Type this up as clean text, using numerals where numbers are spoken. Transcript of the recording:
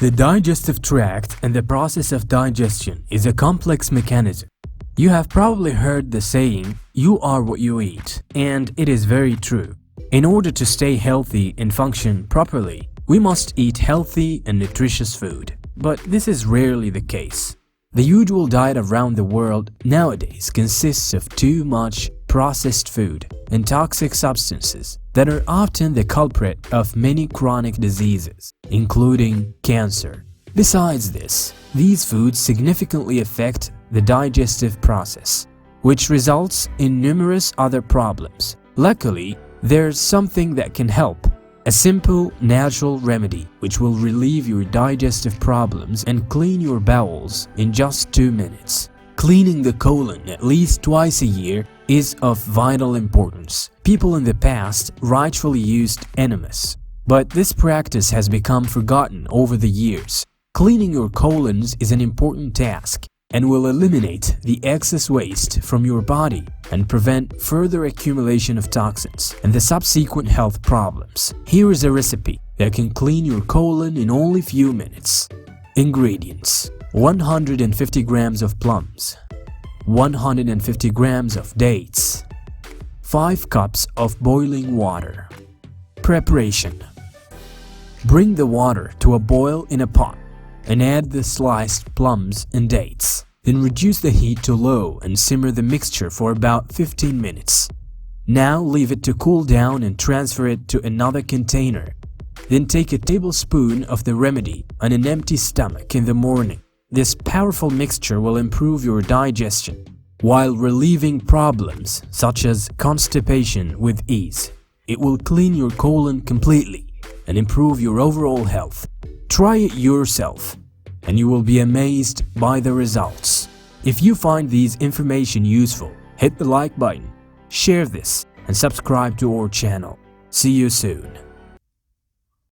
The digestive tract and the process of digestion is a complex mechanism. You have probably heard the saying, "You are what you eat," and it is very true. In order to stay healthy and function properly, we must eat healthy and nutritious food. But this is rarely the case. The usual diet around the world nowadays consists of too much processed food and toxic substances that are often the culprit of many chronic diseases, including cancer. Besides this, these foods significantly affect the digestive process, which results in numerous other problems. Luckily, there's something that can help. A simple, natural remedy which will relieve your digestive problems and clean your bowels in just 2 minutes. Cleaning the colon at least twice a year is of vital importance. People in the past rightfully used enemas, but this practice has become forgotten over the years. Cleaning your colons is an important task and will eliminate the excess waste from your body and prevent further accumulation of toxins and the subsequent health problems. Here is a recipe that can clean your colon in only few minutes. Ingredients: 150 grams of plums, 150 grams of dates, 5 cups of boiling water. Preparation: bring the water to a boil in a pot and add the sliced plums and dates. Then reduce the heat to low and simmer the mixture for about 15 minutes. Now leave it to cool down and transfer it to another container. Then take a tablespoon of the remedy on an empty stomach in the morning. This powerful mixture will improve your digestion while relieving problems such as constipation with ease. It will clean your colon completely and improve your overall health. Try it yourself and you will be amazed by the results. If you find these information useful, hit the like button, share this, and subscribe to our channel. See you soon.